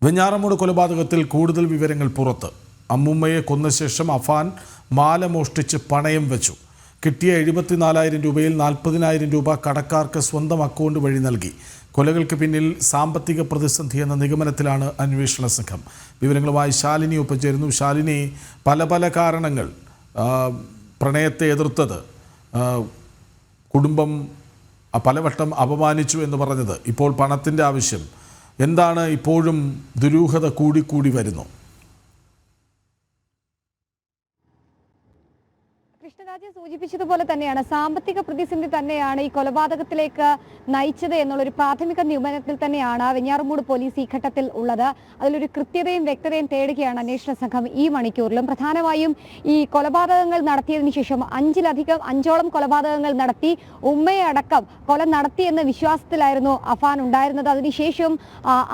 വെഞ്ഞാറമൂട് കൊലപാതകത്തിൽ കൂടുതൽ വിവരങ്ങൾ പുറത്ത്. അമ്മുമ്മയെ കൊന്ന ശേഷം അഫാൻ മാല മോഷ്ടിച്ച് പണയം വെച്ചു. കിട്ടിയ 74,000 രൂപയിൽ 40,000 രൂപ കടക്കാർക്ക് സ്വന്തം അക്കൗണ്ട് വഴി നൽകി. കൊലകൾക്ക് പിന്നിൽ സാമ്പത്തിക പ്രതിസന്ധി എന്ന നിഗമനത്തിലാണ് അന്വേഷണ സംഘം. വിവരങ്ങളുമായി ശാലിനി ഒപ്പം ചേരുന്നു. ശാലിനി, പല കാരണങ്ങൾ പ്രണയത്തെ എതിർത്തത്, കുടുംബം പലവട്ടം അപമാനിച്ചു എന്ന് പറഞ്ഞത്, ഇപ്പോൾ പണത്തിൻ്റെ ആവശ്യം, എന്താണ് ഇപ്പോഴും ദുരൂഹത കൂടി വരുന്നു? കൃഷ്ണരാജ് സൂചിപ്പിച്ചതുപോലെ തന്നെയാണ് സാമ്പത്തിക പ്രതിസന്ധി തന്നെയാണ് ഈ കൊലപാതകത്തിലേക്ക് നയിച്ചത് എന്നുള്ളൊരു പ്രാഥമിക നിഗമനത്തിൽ തന്നെയാണ് വെഞ്ഞാറമൂട് പോലീസ് ഈ ഘട്ടത്തിൽ ഉള്ളത്. അതിലൊരു കൃത്യതയും വ്യക്തതയും തേടുകയാണ് അന്വേഷണ സംഘം ഈ മണിക്കൂറിലും. പ്രധാനമായും ഈ കൊലപാതകങ്ങൾ നടത്തിയതിനു ശേഷം 5ഓളം കൊലപാതകങ്ങൾ നടത്തി ഉമ്മയെ അടക്കം കൊല നടത്തിയെന്ന വിശ്വാസത്തിലായിരുന്നു അഫാൻ ഉണ്ടായിരുന്നത്. അതിനുശേഷം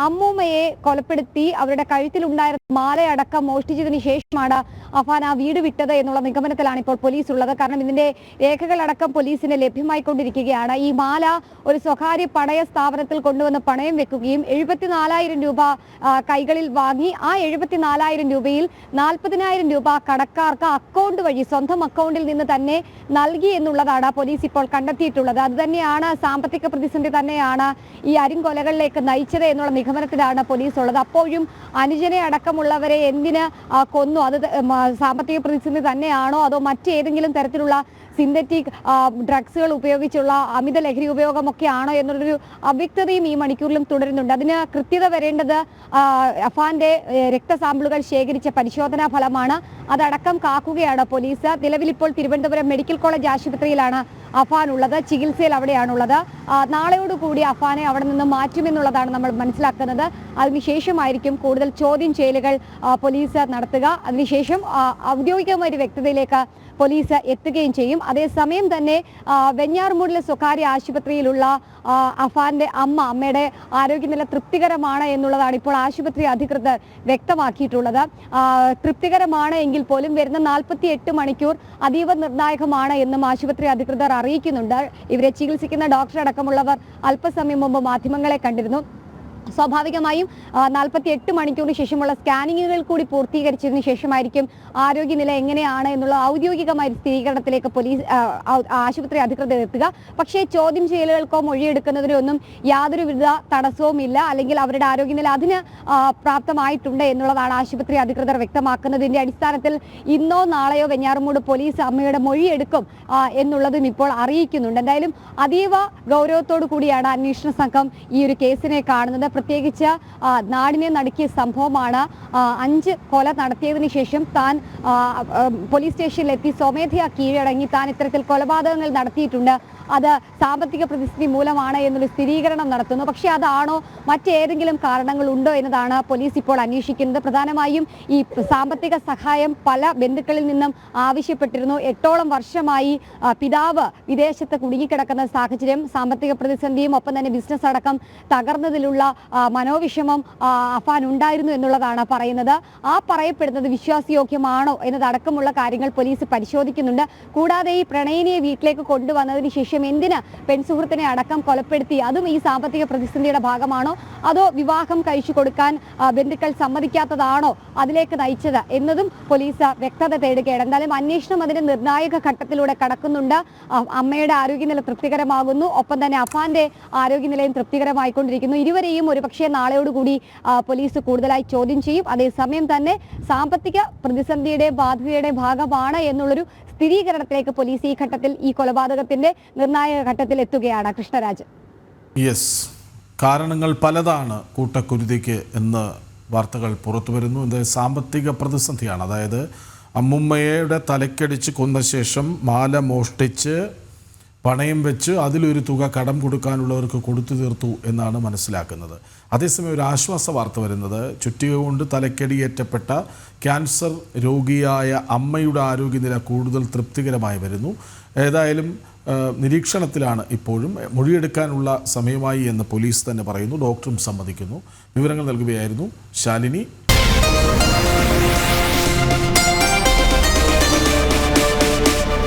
അമ്മൂമ്മയെ കൊലപ്പെടുത്തി അവരുടെ കഴുത്തിലുണ്ടായിരുന്ന മാലയടക്കം മോഷ്ടിച്ചതിന് ശേഷമാണ് അഫാൻ ആ വീട് വിട്ടത് എന്നുള്ള നിഗമനത്തിലാണ് ഇപ്പോൾ പോലീസ് ഉള്ളത്. കാരണം ഇതിന്റെ രേഖകളടക്കം പോലീസിന് ലഭ്യമായിക്കൊണ്ടിരിക്കുകയാണ്. ഈ മാല ഒരു സ്വകാര്യ പണയ സ്ഥാപനത്തിൽ കൊണ്ടുവന്ന് പണയം വെക്കുകയും 74,000 രൂപ കൈകളിൽ വാങ്ങി ആ 74,000 രൂപയിൽ 40,000 രൂപ കടക്കാർക്ക് അക്കൗണ്ട് വഴി സ്വന്തം അക്കൗണ്ടിൽ നിന്ന് തന്നെ നൽകി എന്നുള്ളതാണ് പോലീസ് ഇപ്പോൾ കണ്ടെത്തിയിട്ടുള്ളത്. അതുതന്നെയാണ് സാമ്പത്തിക പ്രതിസന്ധി തന്നെയാണ് ഈ അരിങ്കൊലകളിലേക്ക് നയിച്ചത് എന്നുള്ള നിഗമനത്തിലാണ് പോലീസ് ഉള്ളത്. അപ്പോഴും അനുജനെ അടക്കമുള്ളവരെ എന്തിന് കൊന്നു? അത് സാമ്പത്തിക പ്രതിസന്ധി തന്നെയാണോ അതോ മറ്റേതെങ്കിലും തരത്തിലുള്ള സിന്തറ്റിക് ഡ്രഗ്സുകൾ ഉപയോഗിച്ചുള്ള അമിത ലഹരി ഉപയോഗമൊക്കെ ആണോ എന്നുള്ളൊരു അവ്യക്തതയും ഈ മണിക്കൂറിലും തുടരുന്നുണ്ട്. അതിന് കൃത്യത വരേണ്ടത് അഫാന്റെ രക്തസാമ്പിളുകൾ ശേഖരിച്ച പരിശോധനാ ഫലമാണ്. അതടക്കം കാക്കുകയാണ് പോലീസ്. നിലവിലിപ്പോൾ തിരുവനന്തപുരം മെഡിക്കൽ കോളേജ് ആശുപത്രിയിലാണ് അഫാൻ ഉള്ളത്, ചികിത്സയിൽ അവിടെയാണുള്ളത്. നാളെയോടുകൂടി അഫാനെ അവിടെ നിന്ന് മാറ്റുമെന്നുള്ളതാണ് നമ്മൾ മനസ്സിലാക്കുന്നത്. അതിനുശേഷമായിരിക്കും കൂടുതൽ ചോദ്യം ചെയ്യലുകൾ പോലീസ് നടത്തുക. അതിനുശേഷം ഔദ്യോഗികമായ ഒരു വ്യക്തതയിലേക്ക് പോലീസ് എത്തുകയും ചെയ്യും. അതേസമയം തന്നെ വെഞ്ഞാറമൂടിലെ സ്വകാര്യ ആശുപത്രിയിലുള്ള അഫാന്റെ അമ്മയുടെ ആരോഗ്യനില തൃപ്തികരമാണ് എന്നുള്ളതാണ് ഇപ്പോൾ ആശുപത്രി അധികൃതർ വ്യക്തമാക്കിയിട്ടുള്ളത്. തൃപ്തികരമാണ് എങ്കിൽ പോലും വരുന്ന 48 മണിക്കൂർ അതീവ നിർണായകമാണ് എന്നും ആശുപത്രി അധികൃതർ അറിയിക്കുന്നുണ്ട്. ഇവരെ ചികിത്സിക്കുന്ന ഡോക്ടർ അടക്കമുള്ളവർ അല്പസമയം മുമ്പ് മാധ്യമങ്ങളെ കണ്ടിരുന്നു. സ്വാഭാവികമായും 48 മണിക്കൂറിന് ശേഷമുള്ള സ്കാനിങ്ങുകൾ കൂടി പൂർത്തീകരിച്ചതിന് ശേഷമായിരിക്കും ആരോഗ്യനില എങ്ങനെയാണ് എന്നുള്ള ഔദ്യോഗികമായ സ്ഥിരീകരണത്തിലേക്ക് പോലീസ് ആശുപത്രി അധികൃതർ എത്തുക. പക്ഷേ ചോദ്യം ചെയ്യലുകൾക്കോ മൊഴിയെടുക്കുന്നതിനോ ഒന്നും യാതൊരുവിധ തടസ്സവും ഇല്ല, അല്ലെങ്കിൽ അവരുടെ ആരോഗ്യനില അതിന് പ്രാപ്തമായിട്ടുണ്ട് എന്നുള്ളതാണ് ആശുപത്രി അധികൃതർ വ്യക്തമാക്കുന്നതിന്റെ അടിസ്ഥാനത്തിൽ ഇന്നോ നാളെയോ വെഞ്ഞാറമൂട് പോലീസ് അമ്മയുടെ മൊഴിയെടുക്കും എന്നുള്ളതും ഇപ്പോൾ അറിയിക്കുന്നുണ്ട്. എന്തായാലും അതീവ ഗൗരവത്തോടു കൂടിയാണ് അന്വേഷണ സംഘം ഈ ഒരു കേസിനെ കാണുന്നത്. പ്രത്യേകിച്ച് നാടിനെ നടുക്കിയ സംഭവമാണ്. 5 കൊല നടത്തിയതിനു ശേഷം താൻ പോലീസ് സ്റ്റേഷനിലെത്തി സ്വമേധയാ കീഴടങ്ങി താൻ ഇത്തരത്തിൽ കൊലപാതകങ്ങൾ നടത്തിയിട്ടുണ്ട്, അത് സാമ്പത്തിക പ്രതിസന്ധി മൂലമാണ് എന്നൊരു സ്ഥിരീകരണം നടത്തുന്നു. പക്ഷേ അതാണോ മറ്റേതെങ്കിലും കാരണങ്ങൾ ഉണ്ടോ എന്നതാണ് പോലീസ് ഇപ്പോൾ അന്വേഷിക്കുന്നത്. പ്രധാനമായും ഈ സാമ്പത്തിക സഹായം പല ബന്ധുക്കളിൽ നിന്നും ആവശ്യപ്പെട്ടിരുന്നു. 8ഓളം വർഷമായി പിതാവ് വിദേശത്ത് കുടുങ്ങിക്കിടക്കുന്ന സാഹചര്യം, സാമ്പത്തിക പ്രതിസന്ധിയും ഒപ്പം തന്നെ ബിസിനസ് അടക്കം തകർന്നതിലുള്ള മനോവിഷമം അഫാൻ ഉണ്ടായിരുന്നു എന്നുള്ളതാണ് പറയുന്നത്. ആ പറയപ്പെടുന്നത് വിശ്വാസയോഗ്യമാണോ എന്നതടക്കമുള്ള കാര്യങ്ങൾ പോലീസ് പരിശോധിക്കുന്നുണ്ട്. കൂടാതെ ഈ പ്രണയിനിയെ വീട്ടിലേക്ക് കൊണ്ടുവന്നതിന് ശേഷം എന്തിന് പെൺസുഹൃത്തിനെ അടക്കം കൊലപ്പെടുത്തി, അതും ഈ സാമ്പത്തിക പ്രതിസന്ധിയുടെ ഭാഗമാണോ അതോ വിവാഹം കഴിച്ചു കൊടുക്കാൻ ബന്ധുക്കൾ സമ്മതിക്കാത്തതാണോ അതിലേക്ക് നയിച്ചത് എന്നതും പോലീസ് വ്യക്തത തേടുകയാണ്. എന്തായാലും അന്വേഷണം അതിന്റെ നിർണായക ഘട്ടത്തിലൂടെ കടക്കുന്നുണ്ട്. അമ്മയുടെ ആരോഗ്യനില തൃപ്തികരമാകുന്നു, ഒപ്പം തന്നെ അഫാന്റെ ആരോഗ്യനിലയും തൃപ്തികരമായിക്കൊണ്ടിരിക്കുന്നു. ഇരുവരെയും ഒരുപക്ഷെ നാളെയോടുകൂടി പോലീസ് കൂടുതലായി ചോദ്യം ചെയ്യും. അതേസമയം തന്നെ സാമ്പത്തിക പ്രതിസന്ധിയുടെ ബാധ്യതയുടെ ഭാഗമാണ് എന്നുള്ളൊരു സ്ഥിരീകരണത്തിലേക്ക് പോലീസ് ഈ ഘട്ടത്തിൽ ഈ കൊലപാതകത്തിന്റെ നിർണായക ഘട്ടത്തിൽ എത്തുകയാണ്. കൃഷ്ണരാജ്, യെസ്, കാരണങ്ങൾ പലതാണ് കൂട്ടക്കുരുതിക്ക് എന്ന് വാർത്തകൾ പുറത്തു വരുന്നു. എന്തായാലും സാമ്പത്തിക പ്രതിസന്ധിയാണ്. അതായത് അമ്മുമ്മയുടെ തലക്കടിച്ച് കൊന്ന ശേഷം മാല മോഷ്ടിച്ച് പണയം വെച്ച് അതിലൊരു തുക കടം കൊടുക്കാനുള്ളവർക്ക് കൊടുത്തു തീർത്തു എന്നാണ് മനസ്സിലാക്കുന്നത്. അതേസമയം ഒരു ആശ്വാസ വാർത്ത വരുന്നത്, ചുറ്റിക കൊണ്ട് തലക്കടിയേറ്റപ്പെട്ട ക്യാൻസർ രോഗിയായ അമ്മയുടെ ആരോഗ്യനില കൂടുതൽ തൃപ്തികരമായി വരുന്നു. ഏതായാലും നിരീക്ഷണത്തിലാണ് ഇപ്പോഴും. മൊഴിയെടുക്കാനുള്ള സമയമായി എന്ന് പോലീസ് തന്നെ പറയുന്നു, ഡോക്ടറും സമ്മതിക്കുന്നു. വിവരങ്ങൾ നൽകുകയായിരുന്നു ശാലിനി.